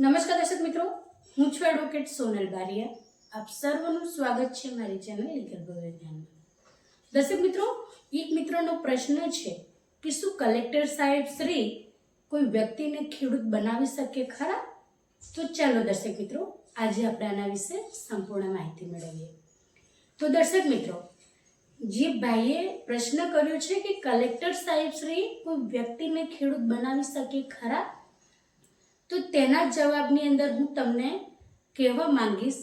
નમસ્કાર દર્શક મિત્રો, હું છું એડવોકેટ સોનલ બારિયા. આપ સર્વનું સ્વાગત છે મારી ચેનલ લીગલ વિજ્ઞાનમાં. દર્શક મિત્રો, એક મિત્રનો પ્રશ્ન છે કે શું કલેક્ટર સાહેબ શ્રી કોઈ વ્યક્તિને ખેડૂત બનાવી શકે ખરા? તો ચાલો દર્શક મિત્રો, આજે આપણે આના વિશે સંપૂર્ણ માહિતી મેળવીએ. તો દર્શક મિત્રો, જે ભાઈએ પ્રશ્ન કર્યો છે કે કલેક્ટર સાહેબ શ્રી કોઈ વ્યક્તિને ખેડૂત બનાવી શકે ખરા, તો તેના જવાબની અંદર હું તમને કહેવા માંગીશ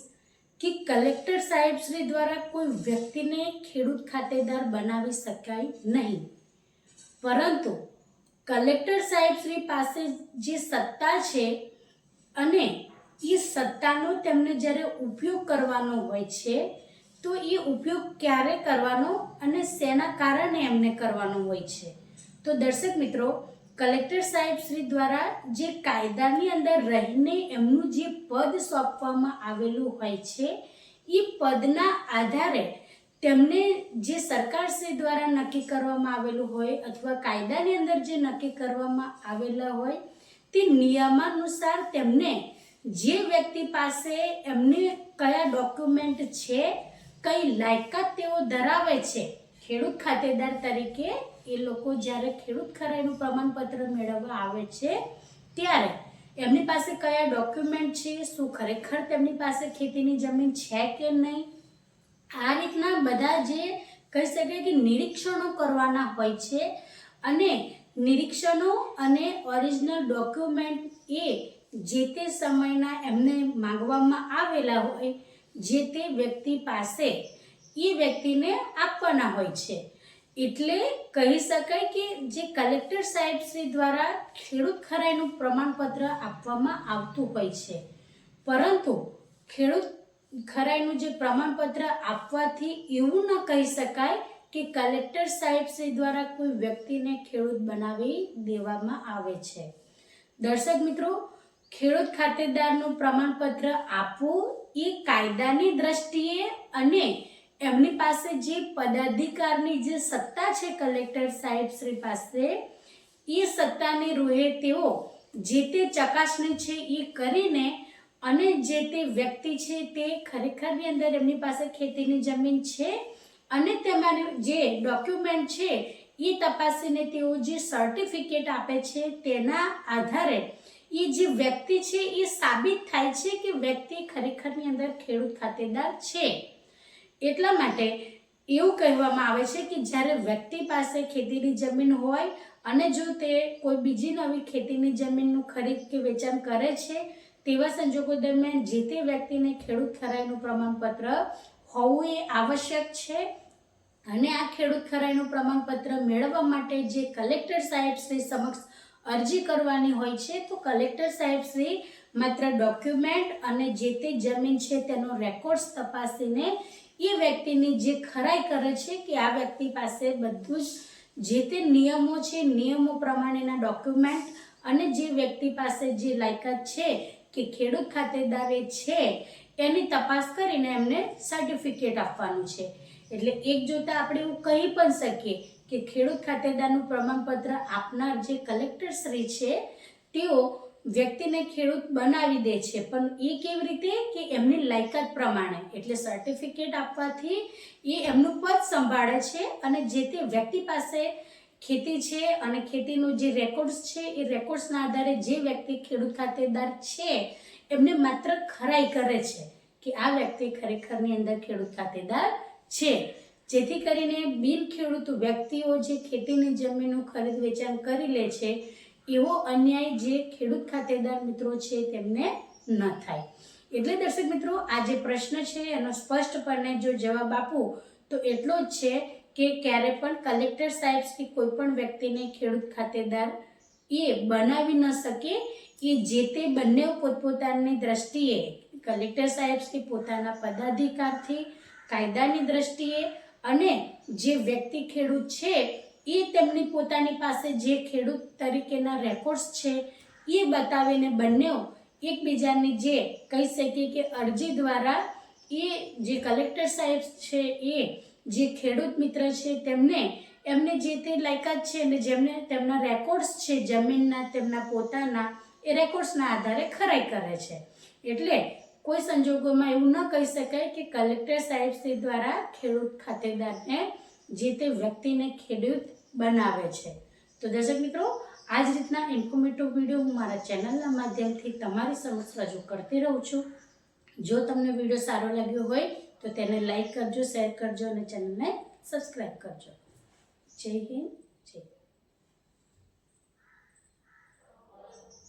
કે કલેક્ટર સાહેબ શ્રી દ્વારા કોઈ વ્યક્તિને ખેડૂત ખાતેદાર બનાવી શકાય નહીં, પરંતુ કલેક્ટર સાહેબ શ્રી પાસે જે સત્તા છે અને એ સત્તાનો તેમને જ્યારે ઉપયોગ કરવાનો હોય છે તો એ ઉપયોગ ક્યારે કરવાનો અને શેના કારણે એમને કરવાનો હોય છે. તો દર્શક મિત્રો, કલેક્ટર સાહેબ શ્રી દ્વારા જે કાયદાની અંદર રહીને એમનું જે પદ સોંપવામાં આવેલું હોય છે એ પદના આધારે તેમને જે સરકારશ્રી દ્વારા નક્કી કરવામાં આવેલું હોય અથવા કાયદાની અંદર જે નક્કી કરવામાં આવેલા હોય તે નિયમાનુસાર તેમને જે વ્યક્તિ પાસે એમને કયા ડોક્યુમેન્ટ છે, કઈ લાયકાત તેઓ ધરાવે છે ખેડૂત ખાતેદાર તરીકે, એ લોકો જ્યારે ખેડૂત ખરાઈનું પ્રમાણપત્ર મેળવવા આવે છે ત્યારે એમની પાસે કયા ડોક્યુમેન્ટ છે, શું ખરેખર તેમની પાસે ખેતીની જમીન છે કે નહીં, આ રીતના બધા જે કહી શકાય કે નિરીક્ષણો કરવાના હોય છે. અને નિરીક્ષણો અને ઓરિજિનલ ડોક્યુમેન્ટ એ જે તે સમયના એમને માંગવામાં આવેલા હોય જે તે વ્યક્તિ પાસે એ વ્યક્તિને આપવાના હોય છે. એટલે કહી શકાય કે જે કલેક્ટર સાહેબ શ્રી દ્વારા ખેડૂત ખરાઈનું પ્રમાણપત્ર આપવામાં આવતું હોય છે, પરંતુ ખેડૂત ખરાઈનું જે પ્રમાણપત્ર આપવાથી એવું ન કહી શકાય કે કલેક્ટર સાહેબ શ્રી દ્વારા કોઈ વ્યક્તિને ખેડૂત બનાવી દેવામાં આવે છે. દર્શક મિત્રો, ખેડૂત ખાતેદારનું પ્રમાણપત્ર આપવું એ કાયદાની દ્રષ્ટિએ અને એમની પાસે જે પદાધિકારની જે સત્તા છે કલેક્ટર સાહેબ શ્રી પાસે, એ સત્તાની રૂહે તેઓ જે તે ચકાસણી છે એ કરીને અને જે તે વ્યક્તિ છે તે ખરેખરની અંદર એમની પાસે ખેતીની જમીન છે અને તમારી જે ડોક્યુમેન્ટ છે એ તપાસીને તેઓ જે સર્ટિફિકેટ આપે છે તેના આધારે એ જે વ્યક્તિ છે એ સાબિત થાય છે કે વ્યક્તિ ખરેખરની અંદર ખેડૂત ખાતેદાર છે. એટલા માટે એવું કહેવામાં આવે છે કે જ્યારે વ્યક્તિ પાસે ખેતીની જમીન હોય અને જો તે કોઈ બીજી નવી ખેતીની જમીનનું ખરીદ કે વેચાણ કરે છે તેવા સંજોગો દરમિયાન જે તે વ્યક્તિને ખેડૂત ખરાઈનું પ્રમાણપત્ર હોવું એ આવશ્યક છે. અને આ ખેડૂત ખરાઈનું પ્રમાણપત્ર મેળવવા માટે જે કલેક્ટર સાહેબ શ્રી સમક્ષ અરજી કરવાની હોય છે, તો કલેક્ટર સાહેબ શ્રી માત્ર ડોક્યુમેન્ટ અને જે તે જમીન છે તેનો રેકોર્ડ્સ તપાસીને એ વ્યક્તિની જે ખરાઈ કરે છે કે આ વ્યક્તિ પાસે બધું જ જે તે નિયમો છે, નિયમો પ્રમાણેના ડોક્યુમેન્ટ અને જે વ્યક્તિ પાસે જે લાયકાત છે કે ખેડૂત ખાતેદાર છે એની તપાસ કરીને એમને સર્ટિફિકેટ આપવાનું છે. એટલે એક જોતા આપણે એવું કહી પણ શકીએ કે ખેડૂત ખાતેદારનું પ્રમાણપત્ર આપનાર જે કલેક્ટર શ્રી છે તેઓ વ્યક્તિને ખેડૂત બનાવી દે છે, પણ એ કેવી રીતે કે એમની લાયકાત પ્રમાણે. એટલે સર્ટિફિકેટ આપવાથી એ એમનું પદ સંભાળે છે અને જે તે વ્યક્તિ પાસે ખેતી છે અને ખેતીનું જે રેકોર્ડ્સ છે એ રેકોર્ડ્સના આધારે જે વ્યક્તિ ખેડૂત ખાતેદાર છે એમને માત્ર ખરાઈ કરે છે કે આ વ્યક્તિ ખરેખરની અંદર ખેડૂત ખાતેદાર છે. જેથી કરીને બિન ખેડૂત વ્યક્તિઓ જે ખેતીની જમીનનું ખરીદ વેચાણ કરી લે છે એવો અન્યાય જે ખેડૂત ખાતેદાર મિત્રો છે તેમને ન થાય. એટલે દર્શક મિત્રો, આ જે પ્રશ્ન છે એનો સ્પષ્ટપણે જો જવાબ આપું તો એટલો જ છે કે ક્યારે પણ કલેક્ટર સાહેબ શ્રી કોઈ પણ વ્યક્તિને ખેડૂત ખાતેદાર એ બનાવી ન શકે. એ જે તે બંને પોતપોતાની દ્રષ્ટિએ કલેક્ટર સાહેબ શ્રી પોતાના પદાધિકારથી, કાયદાની દ્રષ્ટિએ અને જે વ્યક્તિ ખેડૂત છે એ તેમની પોતાની પાસે જે ખેડૂત તરીકેના રેકોર્ડ્સ છે એ બતાવીને બંને એકબીજાની જે કહી શકીએ કે અરજી દ્વારા એ જે કલેક્ટર સાહેબ છે એ જે ખેડૂત મિત્ર છે એમને જે તે લાયકાત છે અને જેમને તેમના રેકોર્ડ્સ છે જમીનના તેમના પોતાના એ રેકોર્ડ્સના આધારે ખરાઈ કરે છે. એટલે કોઈ સંજોગોમાં એવું ન કહી શકાય કે કલેક્ટર સાહેબશ્રી દ્વારા ખેડૂત ખાતેદારને જે તે વ્યક્તિને ખેડૂત બનાવે છે. તો દર્શક મિત્રો, આ જ રીતના ઇન્ફોર્મેટિવ વિડીયો હું મારા ચેનલના માધ્યમથી તમારી સમક્ષ રજૂ કરતી રહું છું. જો તમને વિડીયો સારો લાગ્યો હોય તો તેને લાઈક કરજો, શેર કરજો અને ચેનલને સબસ્ક્રાઈબ કરજો. જય હિન્દ, જય